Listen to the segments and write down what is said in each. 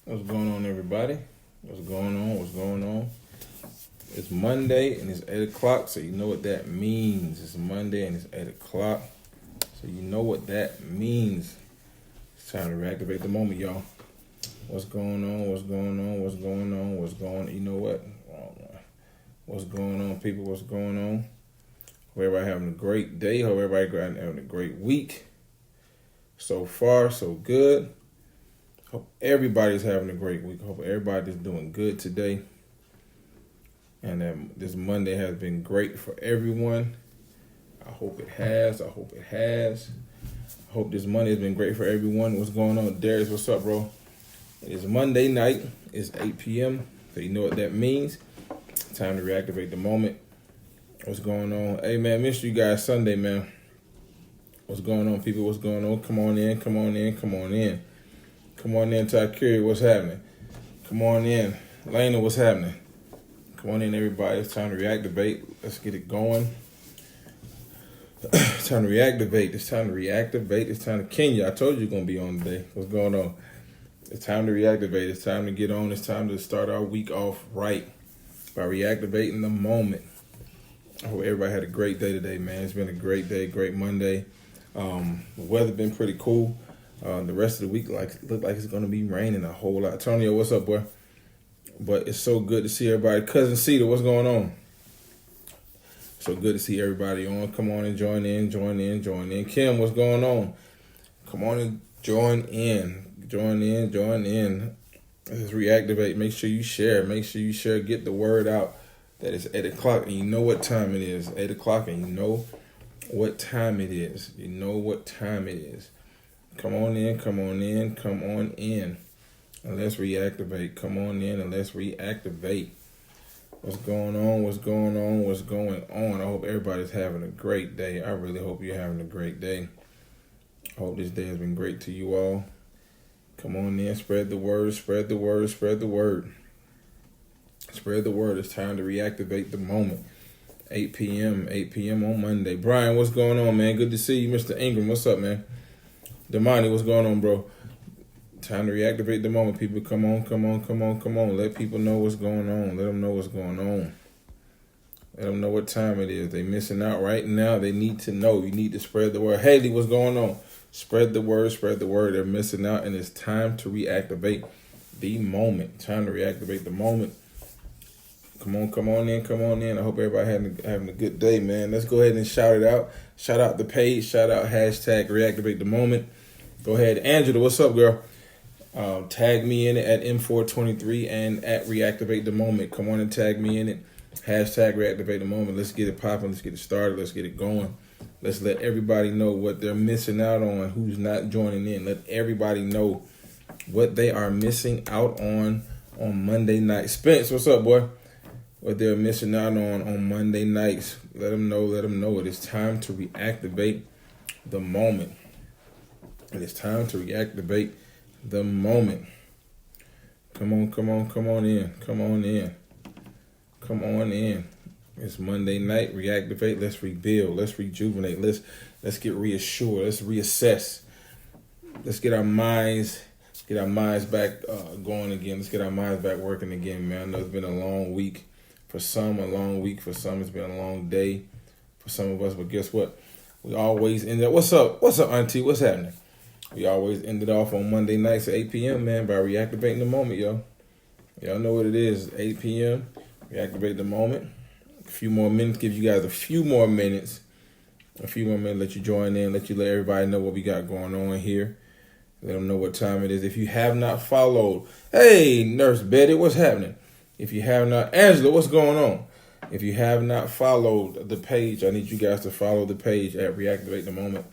What's going on, everybody? What's going on? What's going on? It's Monday and it's 8 o'clock, so you know what that means. It's Monday and it's 8 o'clock, so you know what that means. It's time to reactivate the moment, y'all. What's going on? What's going on? What's going on? What's going on? You know what? What's going on, people? What's going on? Hope everybody having a great day. Hope everybody having a great week. So far, so good. Hope everybody's having a great week. Hope everybody's doing good today. And that this Monday has been great for everyone. I hope it has. I hope it has. I hope this Monday has been great for everyone. What's going on? Darius, what's up, bro? It's Monday night. It's 8 p.m. So you know what that means. Time to reactivate the moment. What's going on? Hey, man, missed you guys Sunday, man. What's going on, people? What's going on? Come on in. Come on in. Come on in. Come on in, Takiri. What's happening? Come on in. Lena, what's happening? Come on in, everybody. It's time to reactivate. Let's get it going. It's time to reactivate. It's time to reactivate. It's time to Kenya. I told you you're going to be on today. What's going on? It's time to reactivate. It's time to get on. It's time to start our week off right by reactivating the moment. I hope everybody had a great day today, man. It's been a great day, great Monday. The weather been pretty cool. The rest of the week look like it's going to be raining a whole lot. Antonio, what's up, boy? But it's so good to see everybody. Cousin Cedar, what's going on? So good to see everybody on. Come on and join in. Kim, what's going on? Come on and join in. Let's reactivate. Make sure you share. Get the word out that it's 8 o'clock and you know what time it is. 8 o'clock and you know what time it is. Come on in. And let's reactivate. Come on in and let's reactivate. What's going on? I hope everybody's having a great day. I really hope you're having a great day. I hope this day has been great to you all. Come on in, spread the word. It's time to reactivate the moment. 8 p.m. on Monday. Brian, what's going on, man? Good to see you. Mr. Ingram, what's up, man? Damani, what's going on, bro? Time to reactivate the moment, people. Come on. Let people know what's going on. Let them know what's going on. Let them know what time it is. They missing out right now. They need to know. You need to spread the word. Haley, what's going on? Spread the word. They're missing out, and it's time to reactivate the moment. Time to reactivate the moment. Come on in. I hope everybody having a good day, man. Let's go ahead and shout it out. Shout out the page. Shout out hashtag reactivate the moment. Go ahead. Angela, what's up, girl? Tag me in it at M423 and at reactivate the moment. Come on and tag me in it. Hashtag reactivate the moment. Let's get it popping. Let's get it started. Let's get it going. Let's let everybody know what they're missing out on, who's not joining in. Let everybody know what they are missing out on Monday night. Spence, what's up, boy? What they're missing out on Monday nights. Let them know it. It's time to reactivate the moment. It's time to reactivate the moment. Come on in. It's Monday night. Reactivate. Let's rebuild. Let's rejuvenate. Let's get reassured. Let's reassess. Let's get our minds back going again. Let's get our minds back working again, man. I know it's been a long week. For some, a long week. For some, it's been a long day. For some of us, but guess what? We always end up. What's up, Auntie? What's happening? We always ended off on Monday nights at 8 p.m., man, by reactivating the moment, yo. Y'all know what it is. 8 p.m., reactivate the moment. A few more minutes, give you guys a few more minutes, let you join in, let everybody know what we got going on here. Let them know what time it is. If you have not followed, hey, Nurse Betty, what's happening? If you have not, Angela, what's going on? If you have not followed the page, I need you guys to follow the page at Reactivate the Moment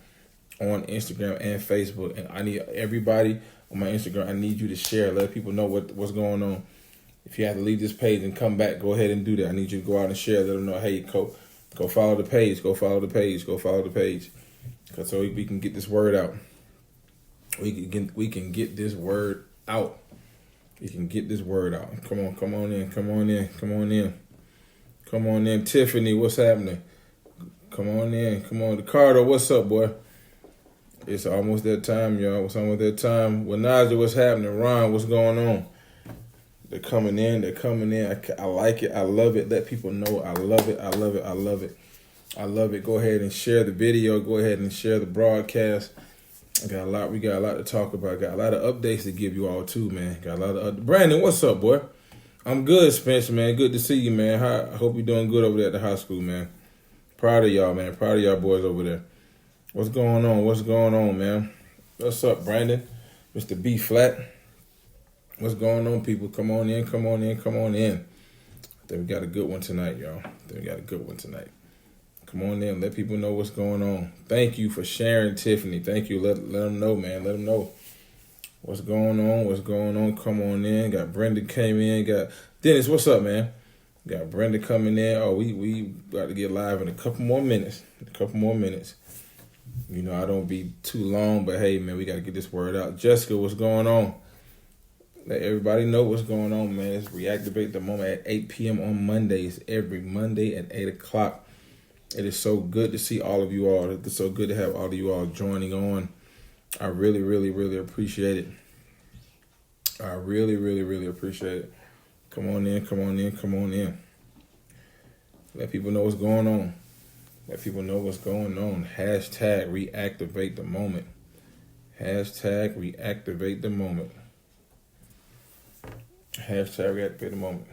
on Instagram and Facebook. And I need everybody on my Instagram, I need you to share. Let people know what's going on. If you have to leave this page and come back, go ahead and do that. I need you to go out and share. Let them know, hey, go follow the page. Go follow the page. So we can get this word out. We can get this word out. Come on in. Tiffany, what's happening? Come on in. Ricardo, what's up, boy? It's almost that time, y'all. It's almost that time. Well, Naja, what's happening? Ron, what's going on? They're coming in. They're coming in. I like it. I love it. Let people know. I love it. I love it. I love it. I love it. Go ahead and share the video. Go ahead and share the broadcast. We got a lot to talk about. Got a lot of updates to give you all too, man. Got a lot of Brandon, what's up, boy? I'm good, Spencer, man. Good to see you, man. I hope you're doing good over there at the high school, man. Proud of y'all, man. Proud of y'all boys over there. What's going on? What's going on, man? What's up, Brandon? Mr. B Flat. What's going on, people? Come on in, come on in, come on in. I think we got a good one tonight, y'all. Come on in. Let people know what's going on. Thank you for sharing, Tiffany. Thank you. Let them know, man. Let them know what's going on. What's going on. Come on in. Got Brenda came in. Got Dennis. What's up, man? Got Brenda coming in. Oh, we got to get live in a couple more minutes. You know, I don't be too long, but hey, man, we got to get this word out. Jessica, what's going on? Let everybody know what's going on, man. It's Reactivate the Moment at 8 p.m. on Mondays, every Monday at 8 o'clock. It is so good to see all of you all. It's so good to have all of you all joining on. I really, really, really appreciate it. I really, really, really appreciate it. Come on in, come on in, come on in. Let people know what's going on. Let people know what's going on. Hashtag reactivate the moment. Hashtag reactivate the moment. Hashtag reactivate the moment.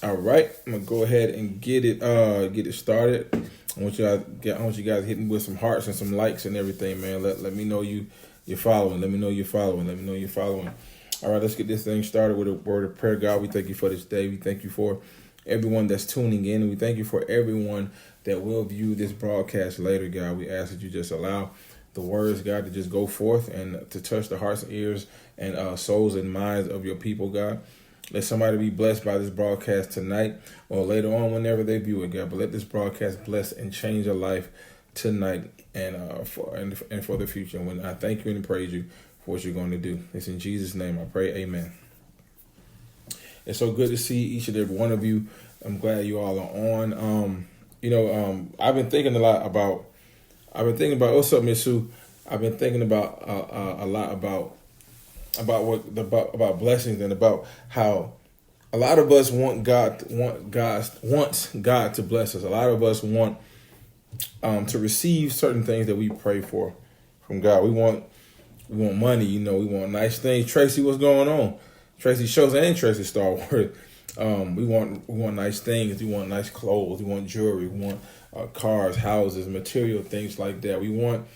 All right, I'm gonna go ahead and get it started. I want you guys hitting with some hearts and some likes and everything, man. Let me know you're following. Let me know you're following. All right, let's get this thing started with a word of prayer. God, we thank you for this day. We thank you for everyone that's tuning in, and we thank you for everyone that will view this broadcast later, God. We ask that you just allow the words, God, to just go forth and to touch the hearts and ears and souls and minds of your people, God. Let somebody be blessed by this broadcast tonight or later on whenever they view it, God. But let this broadcast bless and change a life tonight and for the future. And when I thank you and praise you for what you're going to do. It's in Jesus' name I pray, amen. It's so good to see each and every one of you. I'm glad you all are on. I've been thinking a lot about, what's up, Miss Sue? I've been thinking about a lot about blessings and about how a lot of us want God to bless us. A lot of us want to receive certain things that we pray for from God. We want money, we want nice things. Tracy, what's going on? Tracy Shows and Tracy Starworth. We want nice things. We want nice clothes. We want jewelry. We want cars, houses, material things like that. We want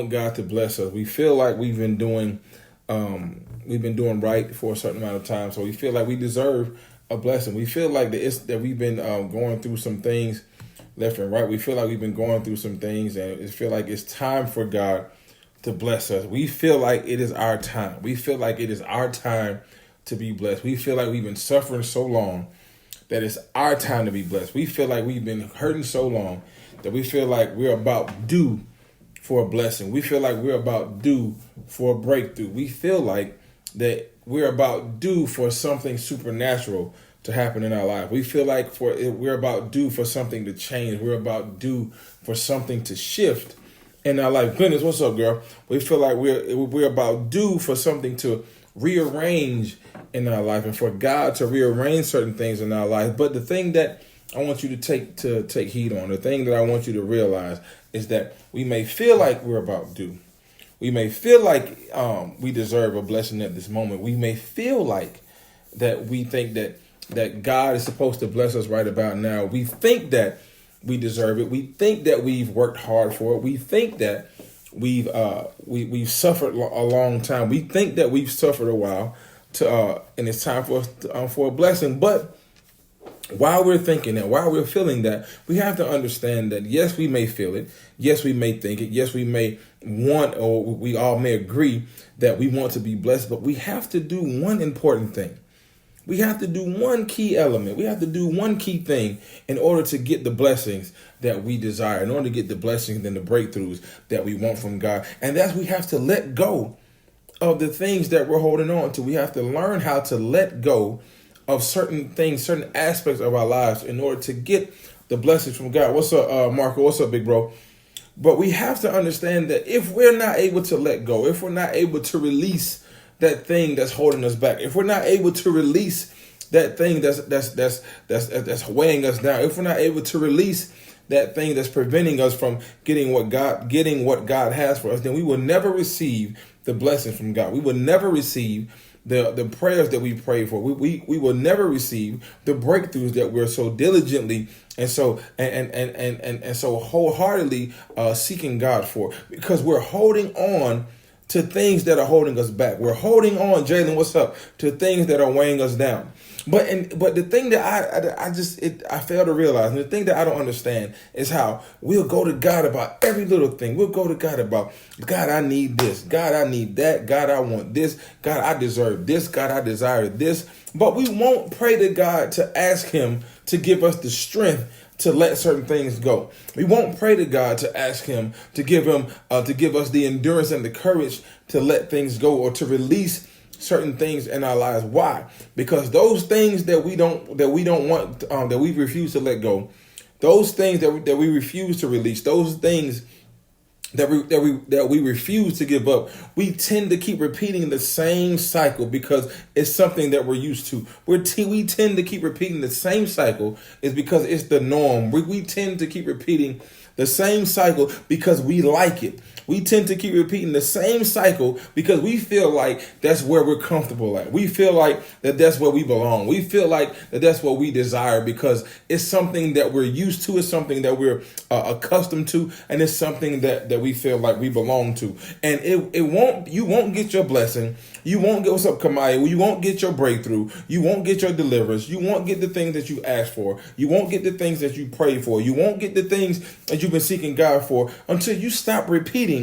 God to bless us. We feel like we've been doing right for a certain amount of time, so we feel like we deserve a blessing. We feel like that we've been going through some things left and right. We feel like we've been going through some things, and it feel like it's time for God to bless us. We feel like it is our time. We feel like it is our time to be blessed. We feel like we've been suffering so long that it's our time to be blessed. We feel like we've been hurting so long that we feel like we're about due for a blessing. We feel like we're about due for a breakthrough. We feel like that we're about due for something supernatural to happen in our life. We feel like we're about due for something to change. We're about due for something to shift in our life. Goodness, what's up, girl? We feel like we're about due for something to rearrange in our life and for God to rearrange certain things in our life. But the thing that I want you to take heed on, the thing that I want you to realize is that we may feel like we're about due. We may feel like we deserve a blessing at this moment. We may feel like that we think that God is supposed to bless us right about now. We think that we deserve it. We think that we've worked hard for it. We think that we've suffered a long time. We think that we've suffered a while and it's time for us for a blessing. But while we're thinking that, while we're feeling that, we have to understand that yes, we may feel it. Yes, we may think it. Yes, we may want, or we all may agree that we want to be blessed. But we have to do one important thing. We have to do one key element. We have to do one key thing in order to get the blessings that we desire, in order to get the blessings and the breakthroughs that we want from God. And that's we have to let go of the things that we're holding on to. We have to learn how to let go of certain things, certain aspects of our lives in order to get the blessings from God. What's up, Marco? What's up, big bro? But we have to understand that if we're not able to let go, if we're not able to release that thing that's holding us back, if we're not able to release that thing that's weighing us down, if we're not able to release that thing that's preventing us from getting what God has for us, then we will never receive the blessings from God. We will never receive the prayers that we pray for. We will never receive the breakthroughs that we're so diligently and so and so wholeheartedly seeking God for, because we're holding on to things that are holding us back. We're holding on, Jalen, what's up, to things that are weighing us down. But the thing that I fail to realize, and the thing that I don't understand, is how we'll go to God about every little thing. We'll go to God about, God, I need this. God, I need that. God, I want this. God, I deserve this. God, I desire this. But we won't pray to God to ask him to give us the strength to let certain things go. We won't pray to God to ask him to give us the endurance and the courage to let things go, or to release certain things in our lives. Why? Because those things that we don't want, that we refuse to let go, those things that we refuse to release, those things that we refuse to give up, we tend to keep repeating the same cycle because it's something that we're used to. We tend to keep repeating the same cycle is because it's the norm. We tend to keep repeating the same cycle because we like it. We tend to keep repeating the same cycle because we feel like that's where we're comfortable at. We feel like that's where we belong. We feel like that's what we desire because it's something that we're used to. It's something that we're accustomed to, and it's something that we feel like we belong to. And you won't get your blessing. You won't get, what's up, Kamaya? You won't get your breakthrough. You won't get your deliverance. You won't get the things that you asked for. You won't get the things that you prayed for. You won't get the things that you've been seeking God for until you stop repeating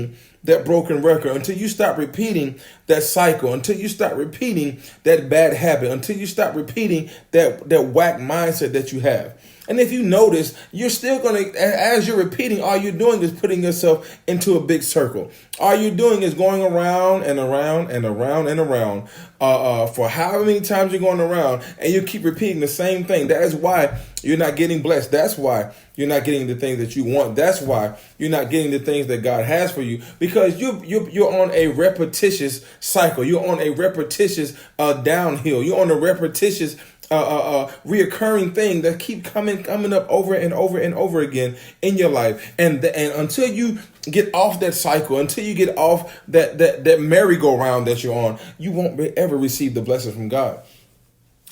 that broken record, until you stop repeating that cycle, until you stop repeating that bad habit, until you stop repeating that whack mindset that you have. And if you notice, you're still going to, as you're repeating, all you're doing is putting yourself into a big circle. All you're doing is going around and around and around and around for however many times you're going around, and you keep repeating the same thing. That is why you're not getting blessed. That's why you're not getting the things that you want. That's why you're not getting the things that God has for you, because you're on a repetitious cycle. You're on a repetitious downhill. You're on a repetitious reoccurring thing that keep coming up over and over and over again in your life. And until you get off that cycle, until you get off that merry-go-round that you're on, you won't ever receive the blessing from God.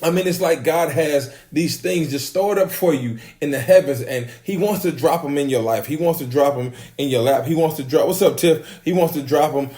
I mean, it's like God has these things just stored up for you in the heavens, and he wants to drop them in your life. He wants to drop them in your lap. He wants to drop, what's up, Tiff? He wants to drop them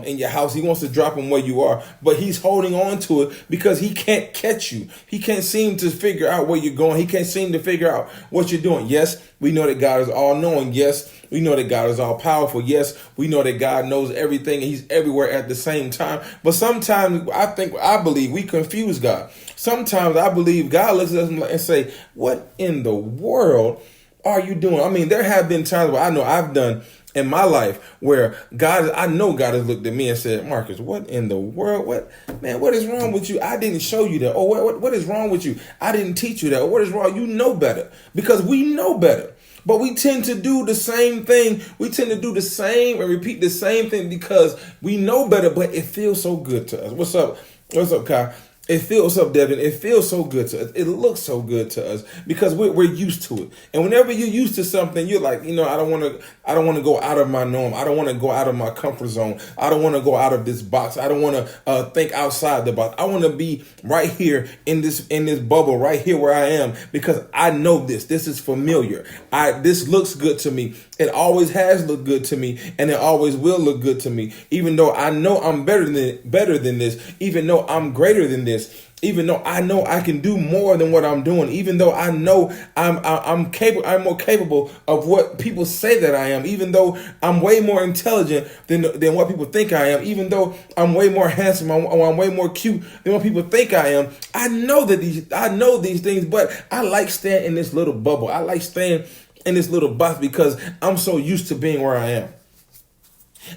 in your house. He wants to drop them where you are, but he's holding on to it because he can't catch you. He can't seem to figure out where you're going. He can't seem to figure out what you're doing. Yes, we know that God is all knowing. Yes, we know that God is all powerful. Yes, we know that God knows everything and he's everywhere at the same time. But sometimes I believe we confuse God. Sometimes I believe God looks at us and say, what in the world are you doing? I mean, there have been times where I know I've done in my life where I know God has looked at me and said, Marcus, what in the world? What is wrong with you? I didn't show you that. Oh, what is wrong with you? I didn't teach you that. What is wrong? You know better, because we know better. But we tend to do the same thing. We tend to do the same and repeat the same thing because we know better, but it feels so good to us. What's up? What's up, Kyle? It feels so, Devin. It feels so good to us. It looks so good to us because we're used to it. And whenever you're used to something, you're like, I don't want to go out of my norm. I don't want to go out of my comfort zone. I don't want to go out of this box. I don't want to think outside the box. I want to be right here in this bubble, right here where I am, because I know this. This is familiar. This looks good to me. It always has looked good to me, and it always will look good to me. Even though I know I'm better than this, even though I'm greater than this, even though I know I can do more than what I'm doing, even though I know I'm more capable of what people say that I am, even though I'm way more intelligent than what people think I am, even though I'm way more handsome or I'm way more cute than what people think I am. I know these things, but I like staying in this little bubble. I like staying in this little box because I'm so used to being where I am.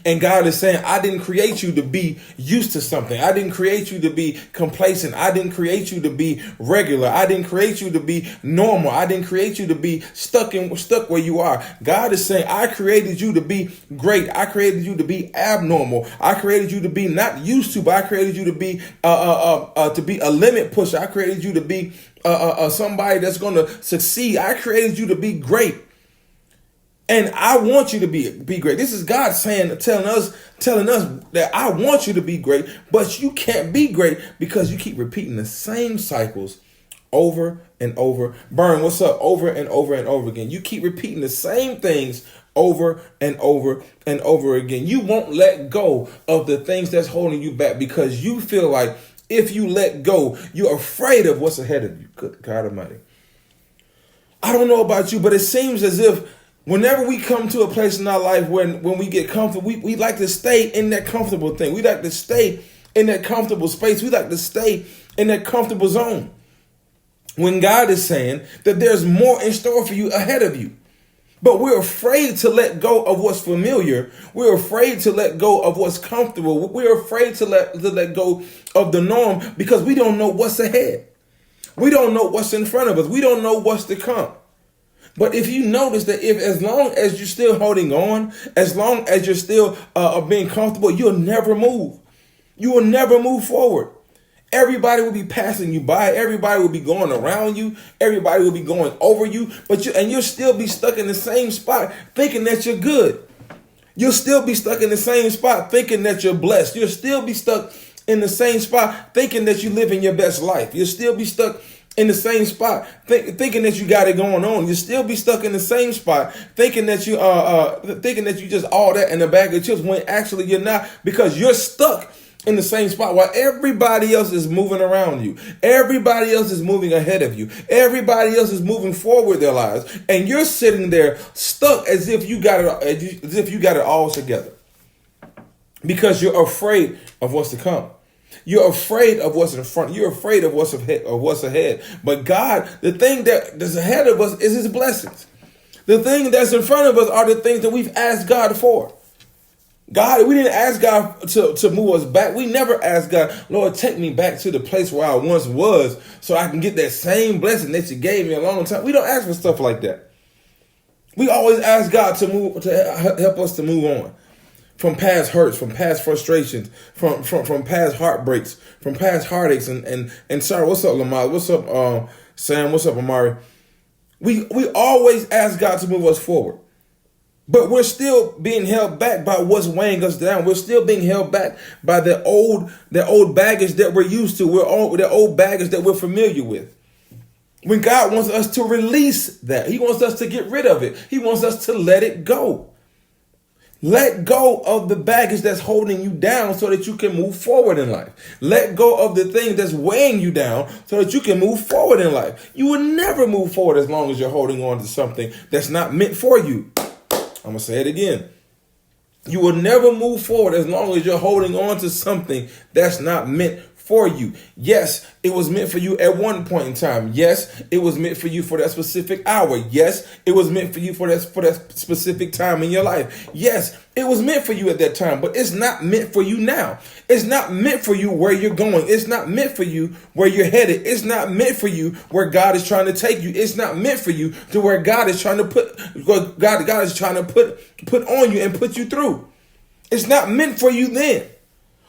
And God is saying, I didn't create you to be used to something. I didn't create you to be complacent. I didn't create you to be regular. I didn't create you to be normal. I didn't create you to be stuck where you are. God is saying, I created you to be great. I created you to be abnormal. I created you to be not used to, but I created you to be a limit pusher. I created you to be somebody that's going to succeed. I created you to be great. And I want you to be great. This is God telling us that I want you to be great, but you can't be great because you keep repeating the same cycles over and over. Burn, what's up? Over and over and over again. You keep repeating the same things over and over and over again. You won't let go of the things that's holding you back because you feel like if you let go, you're afraid of what's ahead of you. Good God Almighty. I don't know about you, but it seems as if whenever we come to a place in our life when we get comfortable, we like to stay in that comfortable thing. We like to stay in that comfortable space. We like to stay in that comfortable zone. When God is saying that there's more in store for you ahead of you. But we're afraid to let go of what's familiar. We're afraid to let go of what's comfortable. We're afraid to let go of the norm because we don't know what's ahead. We don't know what's in front of us. We don't know what's to come. But if you notice that as long as you're still holding on, as long as you're still being comfortable, you'll never move. You will never move forward. Everybody will be passing you by. Everybody will be going around you. Everybody will be going over you. You'll still be stuck in the same spot thinking that you're good. You'll still be stuck in the same spot thinking that you're blessed. You'll still be stuck in the same spot thinking that you're living your best life. You'll still be stuck in the same spot, thinking that you got it going on. You'll still be stuck in the same spot, thinking that you just all that in a bag of chips when actually you're not, because you're stuck in the same spot while everybody else is moving around you. Everybody else is moving ahead of you. Everybody else is moving forward with their lives, and you're sitting there stuck as if you got it all together because you're afraid of what's to come. You're afraid of what's in front. You're afraid of what's ahead. But God, the thing that's ahead of us is his blessings. The thing that's in front of us are the things that we've asked God for. God, we didn't ask God to move us back. We never asked God, Lord, take me back to the place where I once was so I can get that same blessing that you gave me a long time. We don't ask for stuff like that. We always ask God to help us to move on. From past hurts, from past frustrations, from past heartbreaks, from past heartaches, and sorry, what's up, Lamar? What's up, Sam? What's up, Amari? We always ask God to move us forward, but we're still being held back by what's weighing us down. We're still being held back by the old baggage that we're used to. The old baggage that we're familiar with. When God wants us to release that, he wants us to get rid of it. He wants us to let it go. Let go of the baggage that's holding you down so that you can move forward in life. Let go of the thing that's weighing you down so that you can move forward in life. You will never move forward as long as you're holding on to something that's not meant for you. I'm going to say it again. You will never move forward as long as you're holding on to something that's not meant for you. Yes, it was meant for you at one point in time. Yes, it was meant for you for that specific hour. Yes, it was meant for you for that specific time in your life. Yes, it was meant for you at that time, but it's not meant for you now. It's not meant for you where you're going. It's not meant for you where you're headed. It's not meant for you where God is trying to take you. It's not meant for you to where God is trying to put on you and put you through. It's not meant for you then.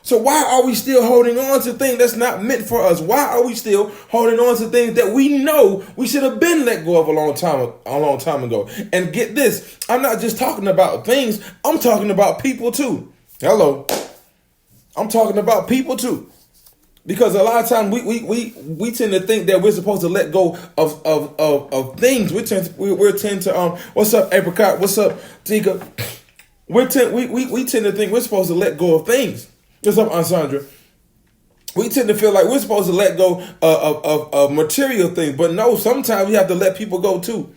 So why are we still holding on to things that's not meant for us? Why are we still holding on to things that we know we should have been let go of a long time ago? And get this, I'm not just talking about things, I'm talking about people too. Hello. I'm talking about people too. Because a lot of times we tend to think that we're supposed to let go of things. We tend to what's up, Apricot? What's up, Tika? We tend to think we're supposed to let go of things. What's up, Aunt Sandra? We tend to feel like we're supposed to let go of material things, but no, sometimes we have to let people go too.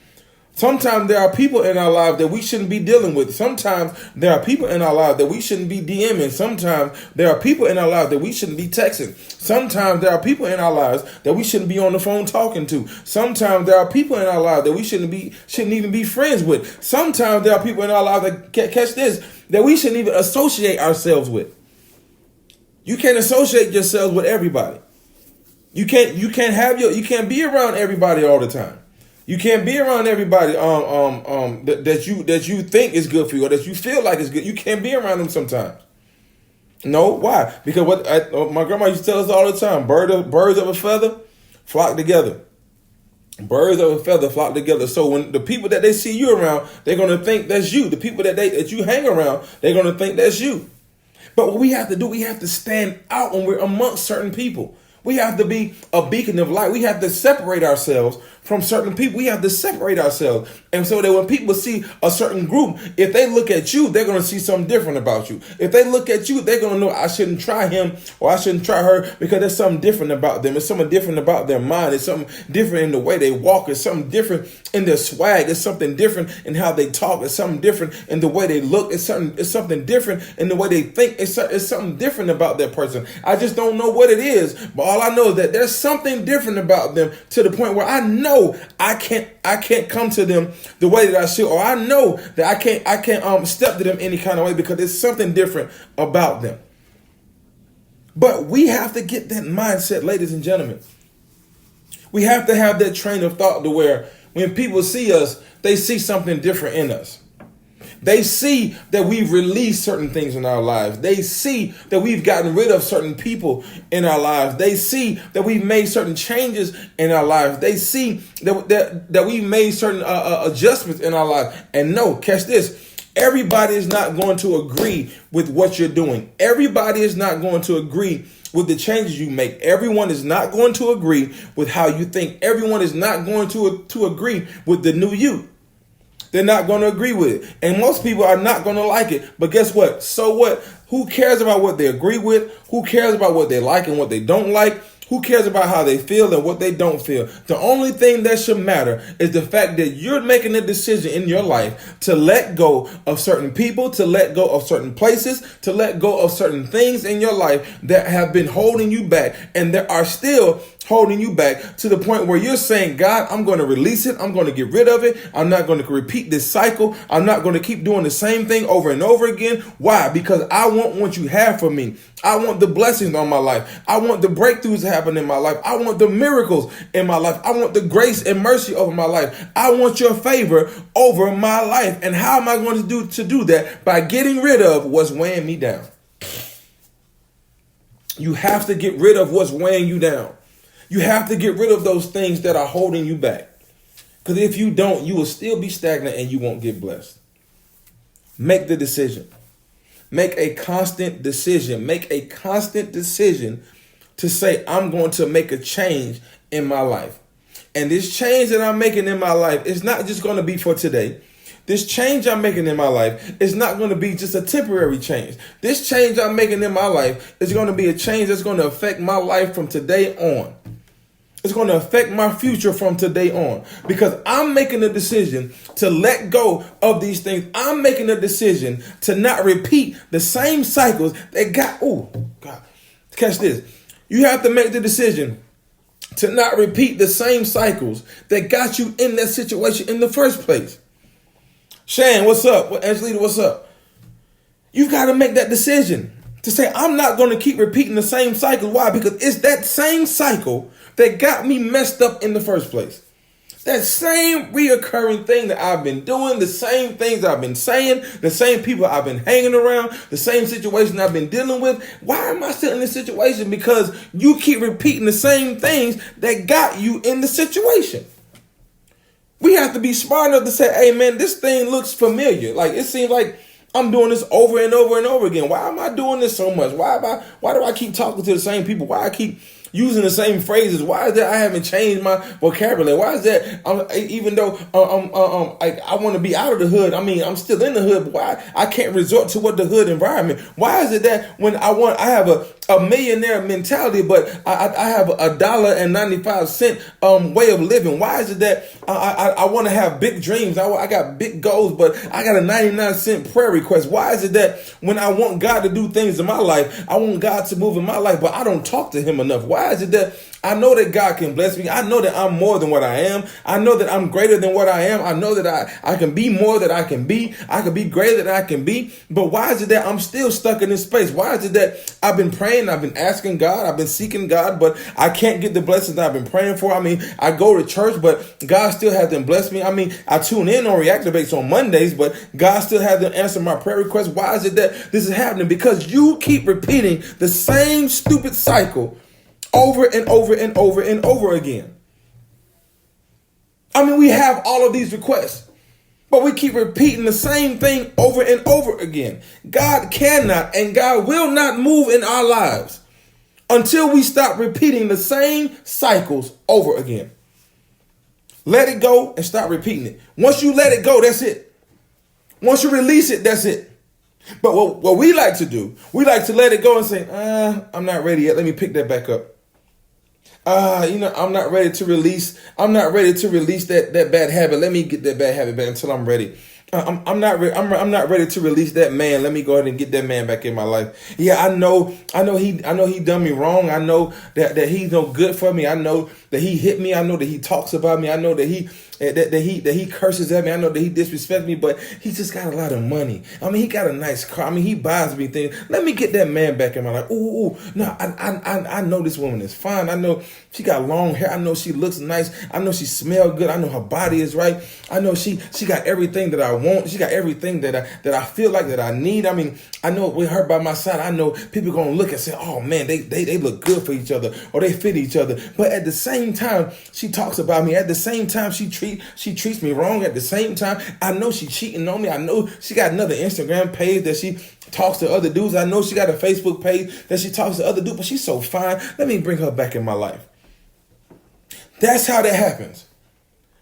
Sometimes there are people in our lives that we shouldn't be dealing with. Sometimes there are people in our lives that we shouldn't be DMing. Sometimes there are people in our lives that we shouldn't be texting. Sometimes there are people in our lives that we shouldn't be on the phone talking to. Sometimes there are people in our lives that we shouldn't even be friends with. Sometimes there are people in our lives that catch this. that we shouldn't even associate ourselves with. You can't associate yourselves with everybody. You can't be around everybody all the time. You can't be around everybody that you think is good for you or that you feel like is good. You can't be around them sometimes. No, why? Because my grandma used to tell us all the time: birds of a feather flock together. Birds of a feather flock together. So when the people that they see you around, they're gonna think that's you. The people that you hang around, they're gonna think that's you. But what we have to do, we have to stand out when we're amongst certain people. We have to be a beacon of light. We have to separate ourselves from certain people. We have to separate ourselves. And so that when people see a certain group, if they look at you, they're going to see something different about you. If they look at you, they're going to know I shouldn't try him or I shouldn't try her because there's something different about them. It's something different about their mind. It's something different in the way they walk. It's something different in their swag. It's something different in how they talk. It's something different in the way they look. It's something different in the way they think. It's something different about that person. I just don't know what it is, but all I know is that there's something different about them to the point where I know I can't come to them the way that I should, or I know that I can't step to them any kind of way because there's something different about them. But we have to get that mindset, ladies and gentlemen. We have to have that train of thought to where when people see us, they see something different in us. They see that we've released certain things in our lives. They see that we've gotten rid of certain people in our lives. They see that we've made certain changes in our lives. They see that we've made certain adjustments in our lives. And no, catch this. Everybody is not going to agree with what you're doing. Everybody is not going to agree with the changes you make. Everyone is not going to agree with how you think. Everyone is not going to agree with the new you. They're not going to agree with it. And most people are not going to like it. But guess what? So what? Who cares about what they agree with? Who cares about what they like and what they don't like? Who cares about how they feel and what they don't feel? The only thing that should matter is the fact that you're making a decision in your life to let go of certain people, to let go of certain places, to let go of certain things in your life that have been holding you back and that are still holding you back to the point where you're saying, God, I'm going to release it. I'm going to get rid of it. I'm not going to repeat this cycle. I'm not going to keep doing the same thing over and over again. Why? Because I want what you have for me. I want the blessings on my life. I want the breakthroughs to happen in my life. I want the miracles in my life. I want the grace and mercy over my life. I want your favor over my life. And how am I going to do that? By getting rid of what's weighing me down. You have to get rid of what's weighing you down. You have to get rid of those things that are holding you back. Because if you don't, you will still be stagnant and you won't get blessed. Make the decision. Make a constant decision. Make a constant decision to say, I'm going to make a change in my life. And this change that I'm making in my life is not just going to be for today. This change I'm making in my life is not going to be just a temporary change. This change I'm making in my life is going to be a change that's going to affect my life from today on. It's going to affect my future from today on because I'm making a decision to let go of these things. I'm making a decision to not repeat the same cycles that God, catch this. You have to make the decision to not repeat the same cycles that got you in that situation in the first place. Shane, what's up? Angelita, what's up? You've got to make that decision to say, I'm not going to keep repeating the same cycle. Why? Because it's that same cycle that got me messed up in the first place. That same reoccurring thing that I've been doing, the same things I've been saying, the same people I've been hanging around, the same situation I've been dealing with. Why am I still in this situation? Because you keep repeating the same things that got you in the situation. We have to be smart enough to say, hey man, this thing looks familiar. Like it seems like I'm doing this over and over and over again. Why am I doing this so much? Why do I keep talking to the same people? Why I keep using the same phrases? Why is that I haven't changed my vocabulary? Why is that even though I want to be out of the hood, I mean, I'm still in the hood, but why I can't resort to what the hood environment? Why is it that when I have a millionaire mentality, but I have $1.95 way of living? Why is it that I want to have big dreams? I got big goals, but I got a 99-cent prayer request? Why is it that when I want God to do things in my life, I want God to move in my life, but I don't talk to him enough? Why Why is it that I know that God can bless me? I know that I'm more than what I am. I know that I'm greater than what I am. I know that I can be more than I can be. I can be greater than I can be. But why is it that I'm still stuck in this space? Why is it that I've been praying, I've been asking God, I've been seeking God, but I can't get the blessings that I've been praying for? I mean, I go to church, but God still hasn't blessed me. I mean, I tune in on Reactivates on Mondays, but God still hasn't answered my prayer requests. Why is it that this is happening? Because you keep repeating the same stupid cycle over and over and over and over again. I mean, we have all of these requests, but we keep repeating the same thing over and over again. God cannot and God will not move in our lives until we stop repeating the same cycles over again. Let it go and stop repeating it. Once you let it go, that's it. Once you release it, that's it. But what we like to do, we like to let it go and say, I'm not ready yet. Let me pick that back up. I'm not ready to release that bad habit. Let me get that bad habit back until I'm ready. I'm not ready to release that man. Let me go ahead and get that man back in my life. Yeah, I know he done me wrong. I know that he's no good for me. I know that he hit me. I know that he talks about me. I know that he curses at me. I know that he disrespects me, but he just got a lot of money. I mean, he got a nice car. I mean, he buys me things. Let me get that man back in my life. No, I know this woman is fine. I know she got long hair. I know she looks nice. I know she smells good. I know her body is right. I know she got everything that I want. She got everything that I feel like that I need. I mean, I know with her by my side, I know people gonna look and say, oh man, they look good for each other or they fit each other. But at the same time, she talks about me. At the same time, she treats me wrong. At the same time, I know she cheating on me. I know she got another Instagram page that she talks to other dudes. I know she got a Facebook page that she talks to other dudes, but she's so fine. Let me bring her back in my life. That's how that happens.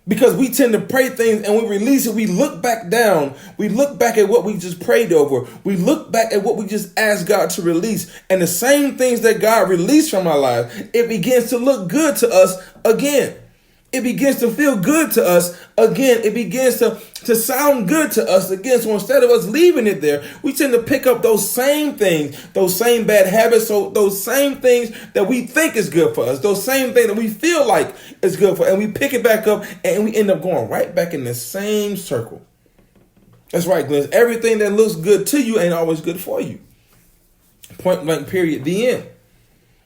Because we tend to pray things and we release it. We look back down. We look back at what we just prayed over. We look back at what we just asked God to release. And the same things that God released from our lives, it begins to look good to us again. It begins to feel good to us again. It begins to sound good to us again. So instead of us leaving it there, we tend to pick up those same things, those same bad habits, so those same things that we think is good for us, those same things that we feel like is good for us, and we pick it back up and we end up going right back in the same circle. That's right, Glenn. Everything that looks good to you ain't always good for you. Point blank, period, the end.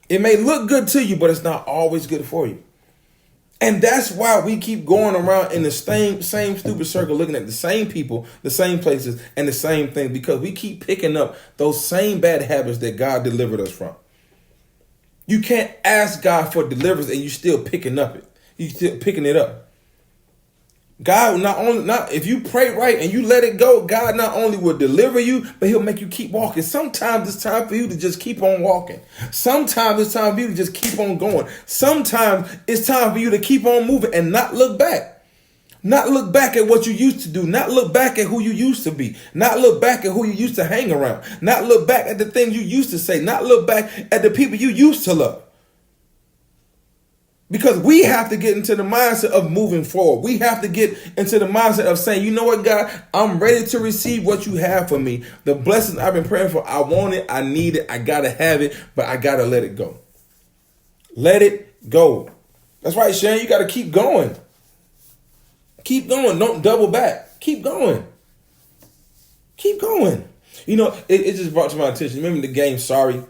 It may look good to you, but it's not always good for you. And that's why we keep going around in the same stupid circle, looking at the same people, the same places, and the same things, because we keep picking up those same bad habits that God delivered us from. You can't ask God for deliverance and you still picking up it. You still picking it up. God not if you pray right and you let it go, God not only will deliver you, but he'll make you keep walking. Sometimes it's time for you to just keep on walking. Sometimes it's time for you to just keep on going. Sometimes it's time for you to keep on moving and not look back. Not look back at what you used to do. Not look back at who you used to be. Not look back at who you used to hang around. Not look back at the things you used to say. Not look back at the people you used to love. Because we have to get into the mindset of moving forward. We have to get into the mindset of saying, you know what, God, I'm ready to receive what you have for me. The blessings I've been praying for, I want it, I need it, I got to have it, but I got to let it go. Let it go. That's right, Shane, you got to keep going. Keep going. Don't double back. Keep going. Keep going. You know, it just brought to my attention. Remember the game Sorry?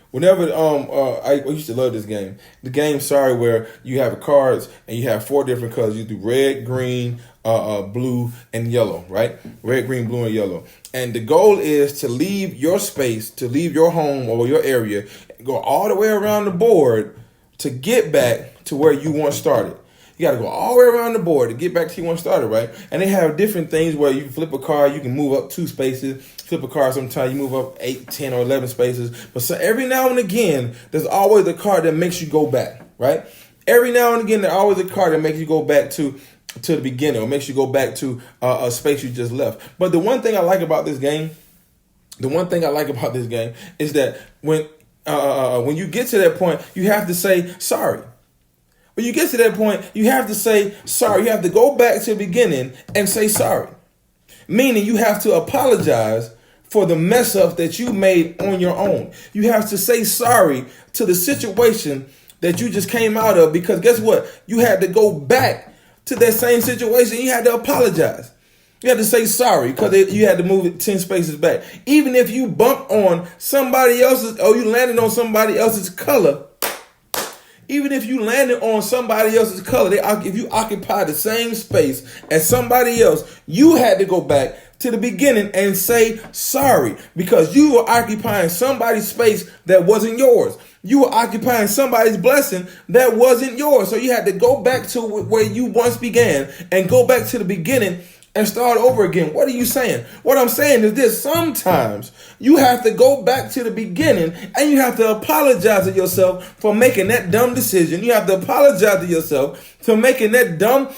Whenever I used to love this game. The game Sorry, where you have cards and you have 4 different colors. You do red, green, blue, and yellow, right? Red, green, blue, and yellow. And the goal is to leave your space, to leave your home or your area, go all the way around the board to get back to where you once started. You got to go all the way around the board to get back to you once started, right? And they have different things where you flip a card, you can move up 2 spaces. Flip a card sometimes, you move up 8, 10, or 11 spaces. But so every now and again, there's always a card that makes you go back, right? Every now and again, there's always a card that makes you go back to the beginning or makes you go back to a space you just left. But the one thing I like about this game, is that when you get to that point, you have to say sorry. When you get to that point, you have to say sorry. You have to go back to the beginning and say sorry. Meaning you have to apologize for the mess up that you made on your own. You have to say sorry to the situation that you just came out of, because guess what? You had to go back to that same situation. You had to apologize. You had to say sorry because you had to move it 10 spaces back. Even if you bumped on somebody else's, or you landed on somebody else's color, even if you landed on somebody else's color, if you occupied the same space as somebody else, you had to go back to the beginning and say sorry because you were occupying somebody's space that wasn't yours. You were occupying somebody's blessing that wasn't yours. So you had to go back to where you once began and go back to the beginning and start over again. What are you saying? What I'm saying is this: sometimes you have to go back to the beginning and you have to apologize to yourself for making that dumb decision. You have to apologize to yourself for making that dumb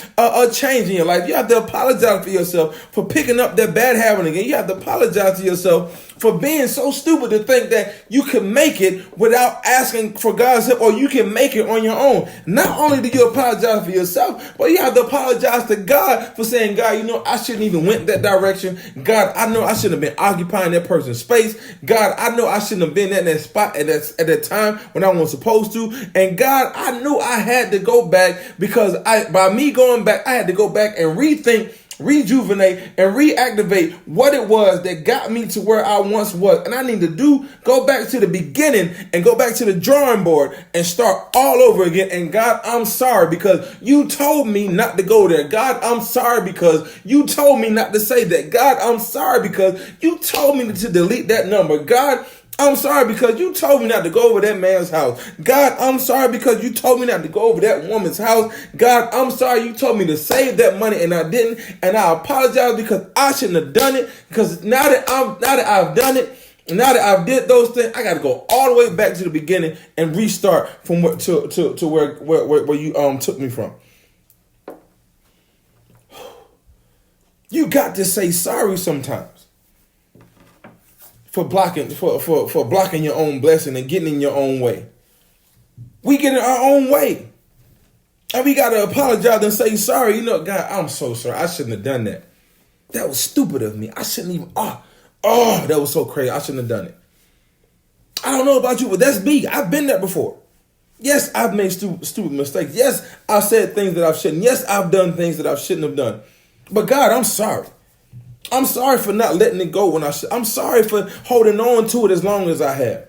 change in your life. You have to apologize for yourself for picking up that bad habit again. You have to apologize to yourself for being so stupid to think that you can make it without asking for God's help, or you can make it on your own. Not only do you apologize for yourself, but you have to apologize to God for saying, God, you know, I shouldn't even went that direction. God, I know I shouldn't have been occupying that person's space. God, I know I shouldn't have been at that spot at that time when I wasn't supposed to. And God, I knew I had to go back because by me going back, I had to go back and rethink, rejuvenate, and reactivate what it was that got me to where I once was. And I need to go back to the beginning and go back to the drawing board and start all over again. And God, I'm sorry because you told me not to go there. God, I'm sorry because you told me not to say that. God, I'm sorry because you told me to delete that number. God, I'm sorry because you told me not to go over that man's house. God, I'm sorry because you told me not to go over that woman's house. God, I'm sorry you told me to save that money and I didn't. And I apologize because I shouldn't have done it. Because now that I've done it, now that I've did those things, I got to go all the way back to the beginning and restart from where you took me from. You got to say sorry sometimes for blocking your own blessing and getting in your own way. We get in our own way. And we got to apologize and say sorry. You know, God, I'm so sorry. I shouldn't have done that. That was stupid of me. I shouldn't even, that was so crazy. I shouldn't have done it. I don't know about you, but that's me. I've been there before. Yes, I've made stupid mistakes. Yes, I've said things that I shouldn't. Yes, I've done things that I shouldn't have done. But God, I'm sorry. I'm sorry for not letting it go when I should. I'm sorry for holding on to it as long as I have.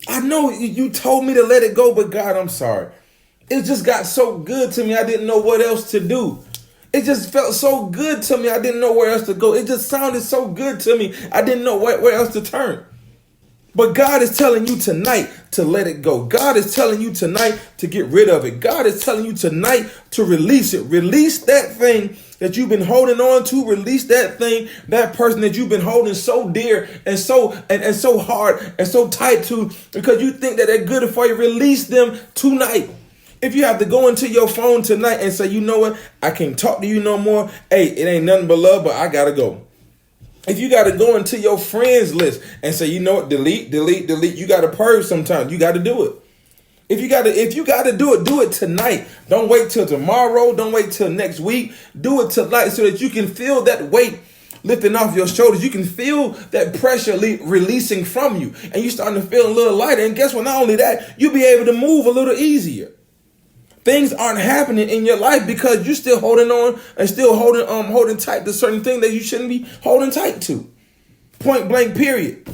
I know you told me to let it go, but God, I'm sorry. It just got so good to me, I didn't know what else to do. It just felt so good to me, I didn't know where else to go. It just sounded so good to me, I didn't know where else to turn. But God is telling you tonight to let it go. God is telling you tonight to get rid of it. God is telling you tonight to release it. Release that thing that you've been holding on to. Release that thing, that person that you've been holding so dear and so hard and so tight to because you think that they're good for you. Release them tonight. If you have to go into your phone tonight and say, you know what, I can't talk to you no more. Hey, it ain't nothing but love, but I gotta go. If you got to go into your friends list and say, you know what, delete, you got to purge sometimes. You got to do it. If you got to do it tonight. Don't wait till tomorrow. Don't wait till next week. Do it tonight so that you can feel that weight lifting off your shoulders. You can feel that pressure releasing from you. And you're starting to feel a little lighter. And guess what? Not only that, you'll be able to move a little easier. Things aren't happening in your life because you're still holding on and still holding tight to certain things that you shouldn't be holding tight to. Point blank, period.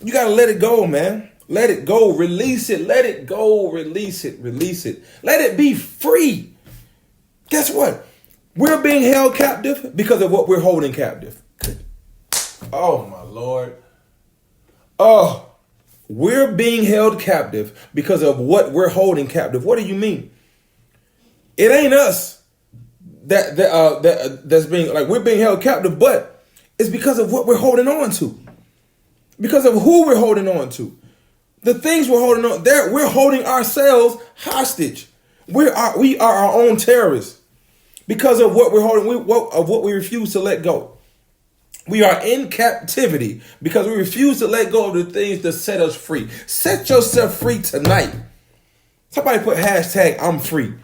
You got to let it go, man. Let it go. Release it. Let it go. Release it. Release it. Let it be free. Guess what? We're being held captive because of what we're holding captive. Oh, my Lord. Oh. We're being held captive because of what we're holding captive. What do you mean? It ain't us that's being like we're being held captive, but it's because of what we're holding on to. Because of who we're holding on to. The things we're holding on there, we're holding ourselves hostage. We are our own terrorists because of what we're holding, of what we refuse to let go. We are in captivity because we refuse to let go of the things that set us free. Set yourself free tonight. Somebody put hashtag I'm free.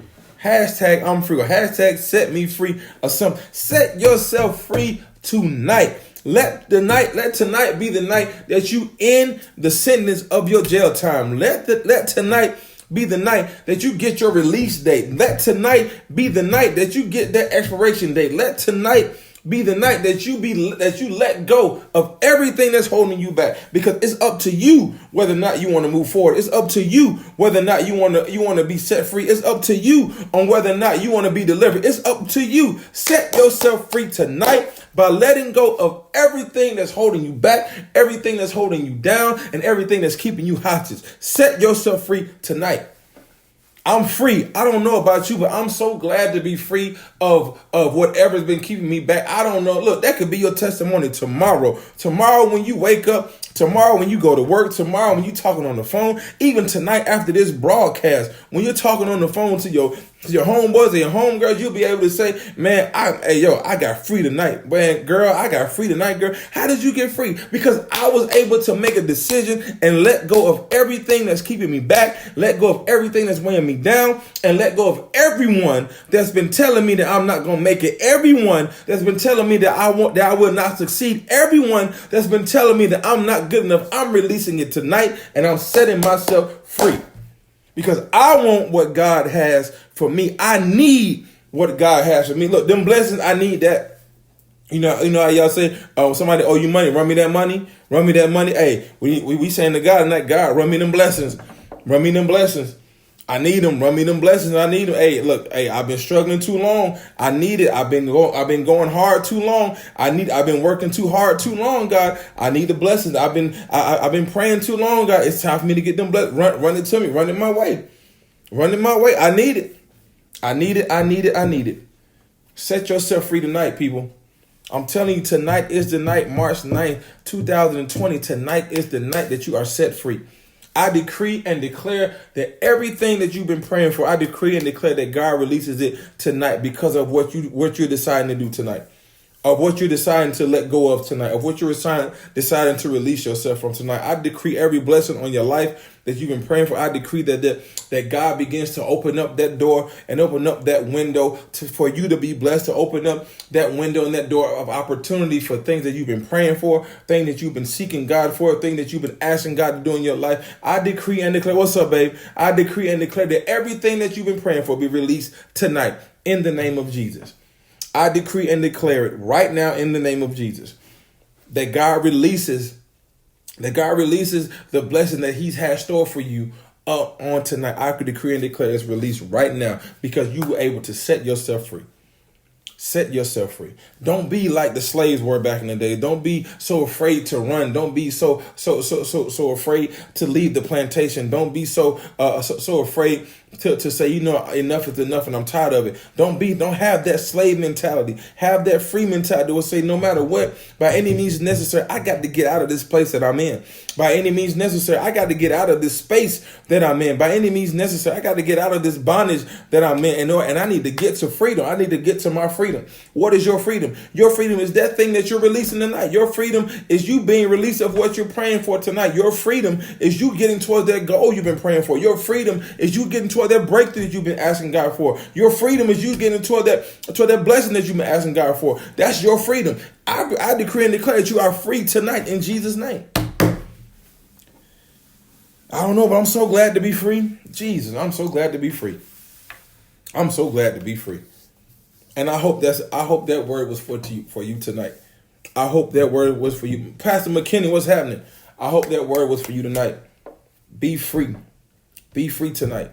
Hashtag I'm free or hashtag set me free or something. Set yourself free tonight. Let tonight be the night that you end the sentence of your jail time. Let tonight be the night that you get your release date. Let tonight be the night that you get that expiration date. Let tonight be the night that you let go of everything that's holding you back, because it's up to you whether or not you want to move forward. It's up to you whether or not you want to be set free. It's up to you on whether or not you want to be delivered. It's up to you. Set yourself free tonight by letting go of everything that's holding you back, everything that's holding you down, and everything that's keeping you hostage. Set yourself free tonight. I'm free. I don't know about you, but I'm so glad to be free of whatever's been keeping me back. I don't know. Look, that could be your testimony tomorrow. Tomorrow when you wake up, tomorrow when you go to work, tomorrow when you're talking on the phone, even tonight after this broadcast, when you're talking on the phone to your homeboys or your homegirls, you'll be able to say, man, I got free tonight. Man, girl, I got free tonight, girl. How did you get free? Because I was able to make a decision and let go of everything that's keeping me back, let go of everything that's weighing me down, and let go of everyone that's been telling me that I'm not going to make it, everyone that's been telling me that I will not succeed, everyone that's been telling me that I'm not good enough. I'm releasing it tonight, and I'm setting myself free. Because I want what God has for me. I need what God has for me. Look, them blessings, I need that. You know how y'all say, oh, somebody owe you money, run me that money, run me that money. Hey, we saying to God, not God, run me them blessings, run me them blessings. I need them, run me them blessings. I need them. Hey, look, I've been struggling too long. I need it. I've been going hard too long. I've been working too hard too long, God. I need the blessings. I've been praying too long, God. It's time for me to get them blessings. Run it to me. Run it my way. Run it my way. I need it. I need it. I need it. I need it. Set yourself free tonight, people. I'm telling you, tonight is the night, March 9th, 2020. Tonight is the night that you are set free. I decree and declare that everything that you've been praying for, I decree and declare that God releases it tonight because of what you're deciding to do tonight, of what you're deciding to let go of tonight, of what you're deciding to release yourself from tonight. I decree every blessing on your life that you've been praying for. I decree that God begins to open up that door and open up that window for you to be blessed, to open up that window and that door of opportunity for things that you've been praying for, things that you've been seeking God for, things that you've been asking God to do in your life. I decree and declare, what's up, babe? I decree and declare that everything that you've been praying for be released tonight in the name of Jesus. I decree and declare it right now in the name of Jesus that God releases the blessing that He's had stored for you on tonight. I could decree and declare it's released right now because you were able to set yourself free. Set yourself free. Don't be like the slaves were back in the day. Don't be so afraid to run. Don't be so afraid to leave the plantation. Don't be so afraid to say, enough is enough and I'm tired of it. Don't have that slave mentality. Have that free mentality that will say, no matter what, by any means necessary, I got to get out of this place that I'm in. By any means necessary, I got to get out of this space that I'm in. By any means necessary, I got to get out of this bondage that I'm in. And I need to get to freedom. I need to get to my freedom. What is your freedom? Your freedom is that thing that you're releasing tonight. Your freedom is you being released of what you're praying for tonight. Your freedom is you getting towards that goal you've been praying for. Your freedom is you getting toward that breakthrough that you've been asking God for. Your freedom is you getting toward that blessing that you've been asking God for. That's your freedom. I decree and declare that you are free tonight in Jesus' name. I don't know, but I'm so glad to be free. Jesus, I'm so glad to be free. I'm so glad to be free. And I hope that word was for you tonight. I hope that word was for you. Pastor McKinney, what's happening? I hope that word was for you tonight. Be free. Be free tonight.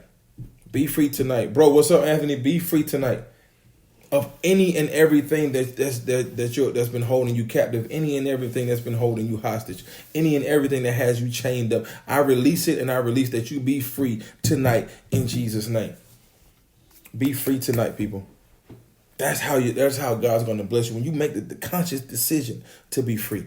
Be free tonight. Bro, what's up, Anthony? Be free tonight of any and everything that's been holding you captive, any and everything that's been holding you hostage, any and everything that has you chained up. I release it, and I release that you be free tonight in Jesus' name. Be free tonight, people. That's how God's going to bless you when you make the conscious decision to be free.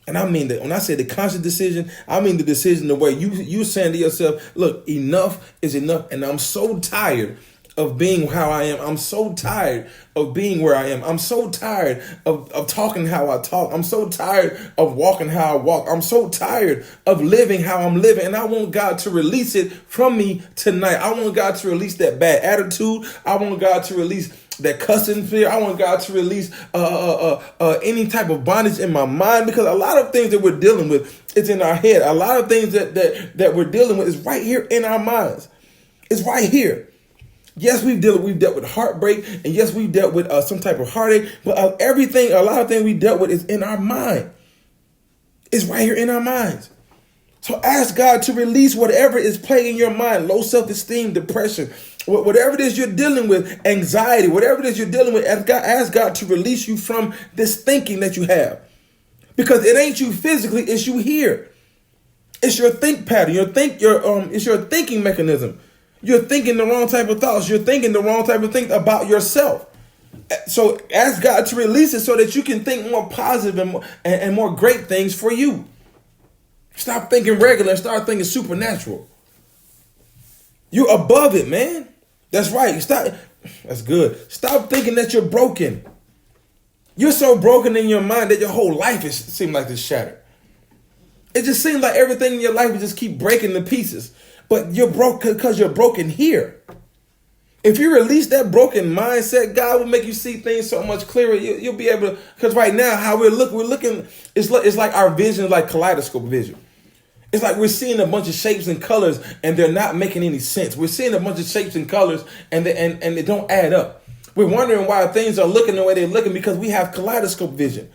And I mean that when I say the conscious decision, I mean the decision the way you saying to yourself, look, enough is enough. And I'm so tired of being how I am. I'm so tired of being where I am. I'm so tired of talking how I talk. I'm so tired of walking how I walk. I'm so tired of living how I'm living. And I want God to release it from me tonight. I want God to release that bad attitude. I want God to release that cussing fear. I want God to release any type of bondage in my mind, because a lot of things that we're dealing with, it's in our head. A lot of things that we're dealing with is right here in our minds. It's right here. Yes, we've dealt with heartbreak, and yes, we've dealt with some type of heartache, but a lot of things we dealt with is in our mind. It's right here in our minds. So ask God to release whatever is plaguing your mind, low self-esteem, depression, whatever it is you're dealing with, anxiety, whatever it is you're dealing with. Ask God to release you from this thinking that you have, because it ain't you physically, it's you here. It's your think pattern. It's your thinking mechanism. You're thinking the wrong type of thoughts. You're thinking the wrong type of things about yourself. So ask God to release it so that you can think more positive and more great things for you. Stop thinking regular and start thinking supernatural. You're above it, man. That's right. That's good. Stop thinking that you're broken. You're so broken in your mind that your whole life seems like it's shattered. It just seems like everything in your life will just keep breaking to pieces. But you're broke because you're broken here. If you release that broken mindset, God will make you see things so much clearer. You'll be able to, because right now, how we're looking, it's like our vision is like kaleidoscope vision. It's like we're seeing a bunch of shapes and colors and they're not making any sense. We're seeing a bunch of shapes and colors and they don't add up. We're wondering why things are looking the way they're looking, because we have kaleidoscope vision.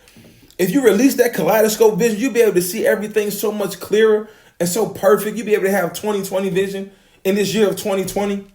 If you release that kaleidoscope vision, you'll be able to see everything so much clearer and so perfect. You'll be able to have 20/20 vision in this year of 2020.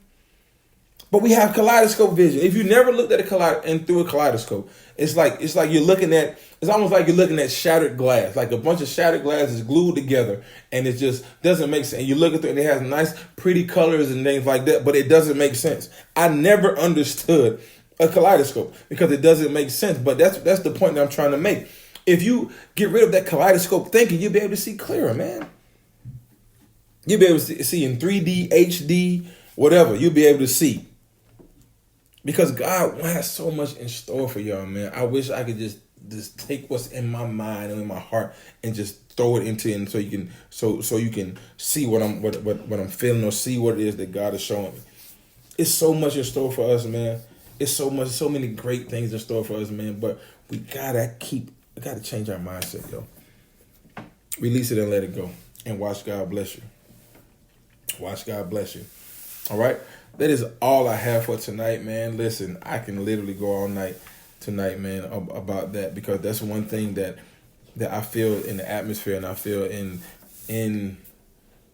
But we have kaleidoscope vision. If you never looked at through a kaleidoscope, it's almost like you're looking at shattered glass, like a bunch of shattered glass is glued together, and it just doesn't make sense. And you look at it, and it has nice, pretty colors and things like that, but it doesn't make sense. I never understood a kaleidoscope because it doesn't make sense. But that's the point that I'm trying to make. If you get rid of that kaleidoscope thinking, you'll be able to see clearer, man. You'll be able to see in 3D, HD, whatever. You'll be able to see. Because God has so much in store for y'all, man. I wish I could just take what's in my mind and in my heart and just throw it into it, so you can see what I'm feeling, or see what it is that God is showing me. It's so much in store for us, man. It's so many great things in store for us, man. But we gotta change our mindset, yo. Release it and let it go, and watch God bless you. Watch God bless you. All right. That is all I have for tonight, man. Listen, I can literally go all night tonight, man, about that, because that's one thing that I feel in the atmosphere, and I feel in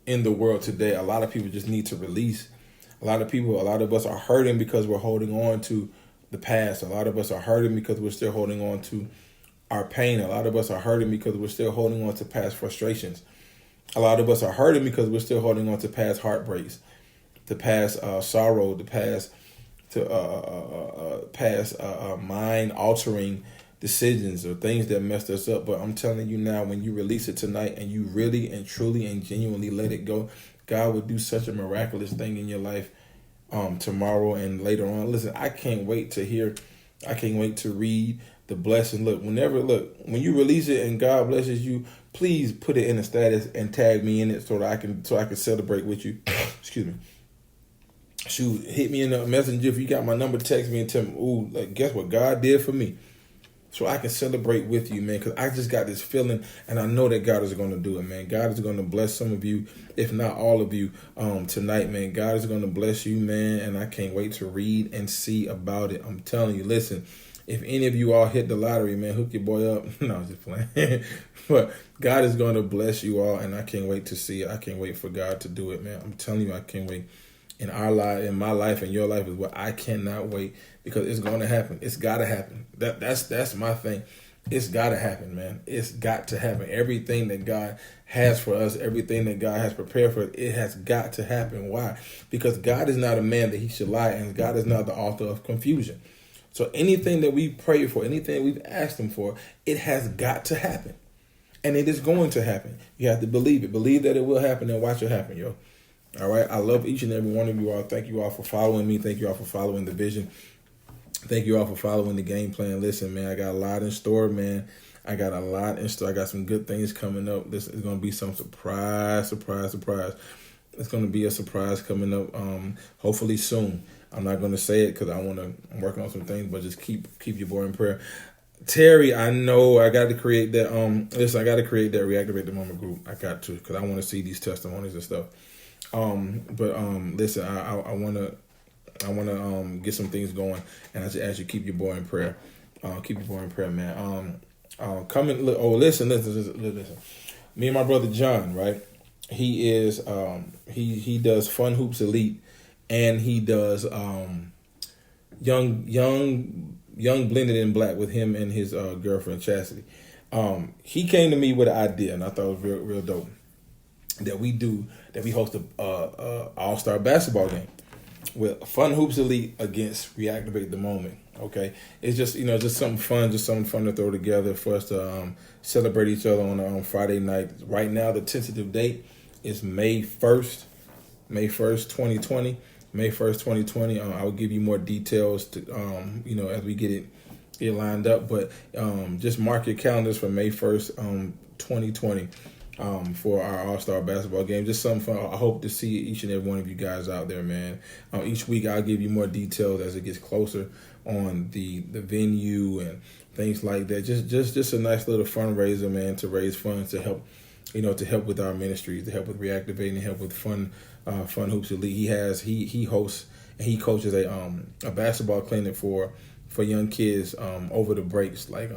the world today. A lot of people just need to release. A lot of us are hurting because we're holding on to the past. A lot of us are hurting because we're still holding on to our pain. A lot of us are hurting because we're still holding on to past frustrations. A lot of us are hurting because we're still holding on to past heartbreaks, the past sorrow, the past mind-altering decisions or things that messed us up. But I'm telling you now, when you release it tonight and you really and truly and genuinely let it go, God will do such a miraculous thing in your life tomorrow and later on. Listen, I can't wait to read the blessing. When you release it and God blesses you, please put it in a status and tag me in it so that I can celebrate with you. Excuse me. Shoot, hit me in the messenger if you got my number. Text me and tell me, ooh, guess what God did for me, so I can celebrate with you, man. Because I just got this feeling, and I know that God is going to do it, man. God is going to bless some of you, if not all of you, tonight, man. God is going to bless you, man, and I can't wait to read and see about it. I'm telling you, listen. If any of you all hit the lottery, man, hook your boy up. No, I'm just playing. But God is going to bless you all, and I can't wait to see it. I can't wait for God to do it, man. I'm telling you, I can't wait. In our life, in my life, and your life is what I cannot wait, because it's going to happen. It's got to happen. That's my thing. It's got to happen, man. It's got to happen. Everything that God has for us, everything that God has prepared for us, it has got to happen. Why? Because God is not a man that he should lie, and God is not the author of confusion. So anything that we pray for, anything that we've asked him for, it has got to happen. And it is going to happen. You have to believe it. Believe that it will happen, and watch it happen, yo. All right. I love each and every one of you all. Thank you all for following me. Thank you all for following the vision. Thank you all for following the game plan. Listen, man, I got a lot in store, man. I got a lot in store. I got some good things coming up. This is going to be some surprise. It's going to be a surprise coming up. Hopefully soon. I'm not going to say it because I'm working on some things, but just keep your boy in prayer. Terry, I know I got to create that. Listen, I got to create that Reactivate the Moment group. I got to, because I want to see these testimonies and stuff. Listen, I want to get some things going, and I just ask you keep your boy in prayer. Keep your boy in prayer, man. Listen. Me and my brother John, right? He is he does Fun Hoops Elite, and he does Young Blended in Black with him and his girlfriend Chastity. He came to me with an idea, and I thought it was real dope. That we host a all-star basketball game with Fun Hoops Elite against Reactivate the Moment. Okay, it's just something fun to throw together for us to celebrate each other on Friday night. Right now, the tentative date is May 1st, 2020. May 1st, 2020. I'll give you more details to as we get it lined up. But just mark your calendars for May 1st, 2020. For our All-Star basketball game. Just something fun. I hope to see each and every one of you guys out there, man. Each week I'll give you more details as it gets closer on the venue and things like that. Just a nice little fundraiser, man, to raise funds to help, to help with our ministries, to help with reactivating, help with Fun Hoops Elite. He hosts and he coaches a basketball clinic for young kids over the breaks, like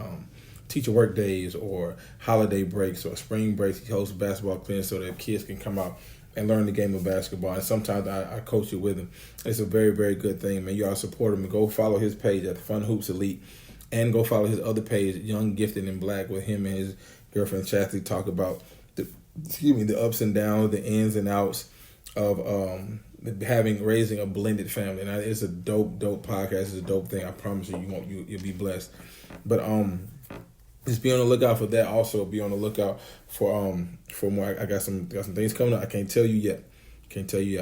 teacher work days or holiday breaks or spring breaks. He hosts basketball clinics so that kids can come out and learn the game of basketball. And sometimes I coach it with him. It's a very, very good thing, man. You all support him and go follow his page at Fun Hoops Elite, and go follow his other page, Young Gifted in Black, with him and his girlfriend Chastity talk about the ups and downs, the ins and outs of raising a blended family. And it's a dope podcast. It's a dope thing. I promise you, you'll be blessed. But just be on the lookout for that. Also, be on the lookout for more. I got some things coming up. I can't tell you yet. I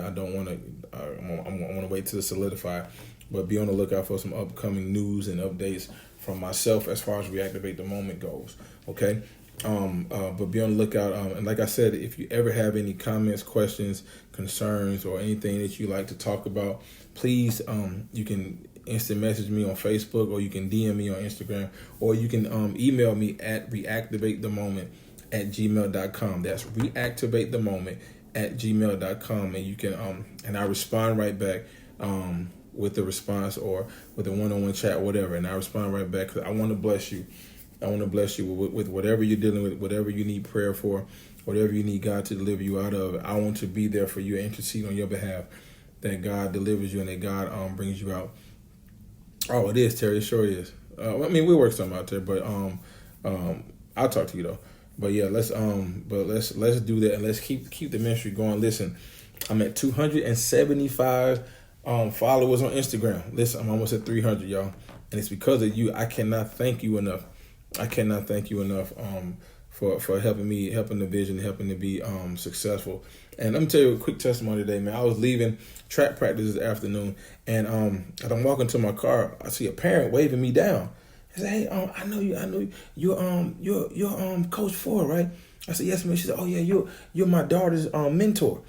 don't want to. I want to wait till it's solidified. But be on the lookout for some upcoming news and updates from myself as far as Reactivate the Moment goes. Okay. But be on the lookout. And like I said, if you ever have any comments, questions, concerns, or anything that you like to talk about, please, you can instant message me on Facebook, or you can DM me on Instagram, or you can email me at reactivatethemoment@gmail.com. That's reactivatethemoment@gmail.com, and you can and I respond right back with the response or with a one-on-one chat or whatever, and I respond right back because I want to bless you. I want to bless you with whatever you're dealing with, whatever you need prayer for, whatever you need God to deliver you out of. I want to be there for you and intercede on your behalf, that God delivers you and that God brings you out. Oh, it is, Terry. It sure is. We'll work something out there, but I'll talk to you though. But yeah, let's do that, and let's keep the ministry going. Listen, I'm at 275 followers on Instagram. Listen, I'm almost at 300, y'all, and it's because of you. I cannot thank you enough. For helping the vision, helping to be successful. And let me tell you a quick testimony today, man. I was leaving track practice this afternoon, and as I'm walking to my car, I see a parent waving me down. He said, "Hey, I know you. You're Coach Ford, right?" I said, "Yes, man." She said, "Oh yeah, you're my daughter's mentor."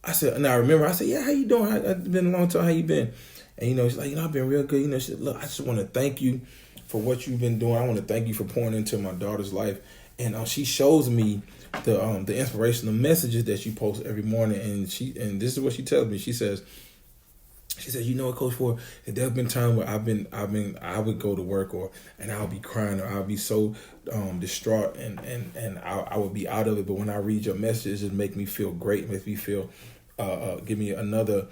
I said, and I remember, I said, "Yeah, how you doing? It's been a long time. How you been?" And she's like, "I've been real good." She said, "Look, I just want to thank you for what you've been doing. I want to thank you for pouring into my daughter's life." And she shows me the inspirational messages that she posts every morning, and this is what she tells me. She says, "You know what, Coach Ford, there's been times where I would go to work and I'll be crying, or I'll be so distraught, and I would be out of it. But when I read your messages, it makes me feel great. It makes me feel give me another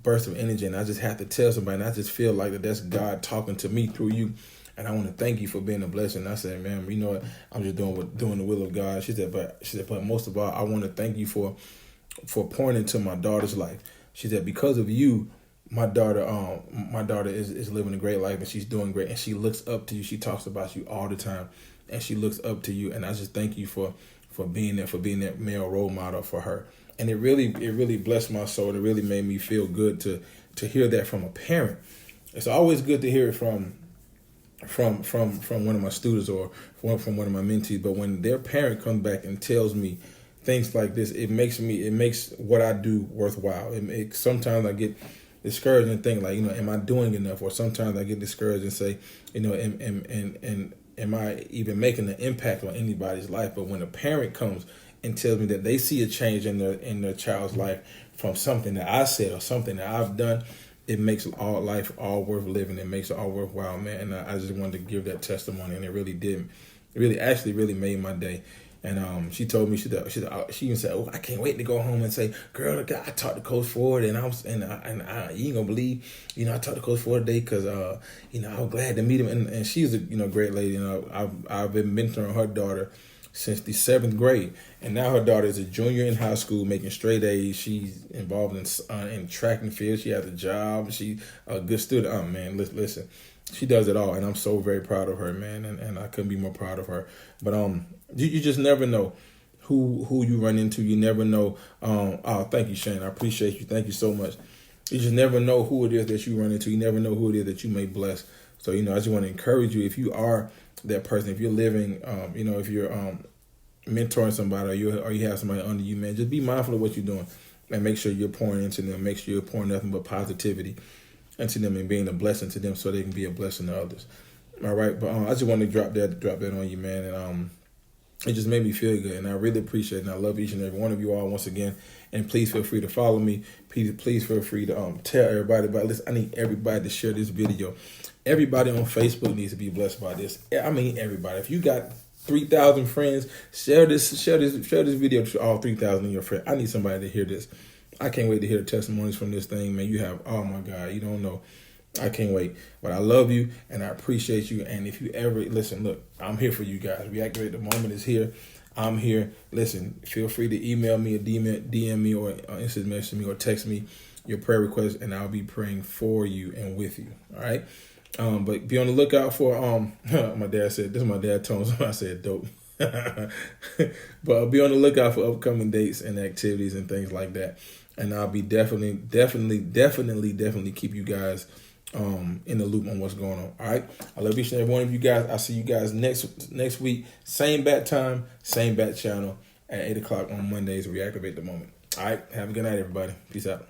burst of energy, and I just have to tell somebody. And I just feel like that's God talking to me through you. And I want to thank you for being a blessing." I said, "Man, you know what? I'm just doing the will of God." She said, but most of all, I want to thank you for pouring into my daughter's life. She said, "Because of you, my daughter is living a great life, and she's doing great, and she looks up to you. She talks about you all the time, and she looks up to you. And I just thank you for being there, for being that male role model for her." And it really blessed my soul. It really made me feel good to hear that from a parent. It's always good to hear it from one of my students or from one of my mentees, but when their parent comes back and tells me things like this, it makes what I do worthwhile. Sometimes I get discouraged and think like, am I doing enough? Or sometimes I get discouraged and say, am I even making an impact on anybody's life? But when a parent comes and tells me that they see a change in their child's life from something that I said or something that I've done, it makes life all worth living. It makes it all worthwhile, man. And I just wanted to give that testimony, and it really did. It really made my day. And she told me she even said, "Oh, I can't wait to go home and say, girl, look, I talked to Coach Ford, and I you ain't gonna believe, I talked to Coach Ford today because I was glad to meet him." And she's a great lady. I've been mentoring her daughter since the 7th grade, and now her daughter is a junior in high school, making straight A's. She's involved in track and field. She has a job. She's a good student. Oh man, listen, she does it all, and I'm so very proud of her, man. And I couldn't be more proud of her. But you just never know who you run into. You never know. Thank you, Shane. I appreciate you. Thank you so much. You just never know who it is that you run into. You never know who it is that you may bless. So I just want to encourage you, if you are that person, if you're living, if you're mentoring somebody, or you have somebody under you, man, just be mindful of what you're doing, and make sure you're pouring into them. Make sure you're pouring nothing but positivity into them and being a blessing to them, so they can be a blessing to others. All right, but I just wanted to drop that on you, man, and it just made me feel good, and I really appreciate it. And I love each and every one of you all once again. And please feel free to follow me. Please feel free to tell everybody about this. I need everybody to share this video. Everybody on Facebook needs to be blessed by this. I mean, everybody. If you got 3,000 friends, share this video to all 3,000 of your friends. I need somebody to hear this. I can't wait to hear the testimonies from this thing, man. Oh my God, you don't know. I can't wait. But I love you, and I appreciate you. And if you ever, listen, look, I'm here for you guys. Reactivate the Moment is here. I'm here. Listen, feel free to email me or DM me or instant message me or text me your prayer request, and I'll be praying for you and with you. All right? But be on the lookout for, my dad said, this is my dad tone, so I said dope. But be on the lookout for upcoming dates and activities and things like that. And I'll be definitely keep you guys in the loop on what's going on. All right. I love each and every one of you guys. I'll see you guys next week. Same bat time, same bat channel at 8 o'clock on Mondays. Reactivate the Moment. All right. Have a good night, everybody. Peace out.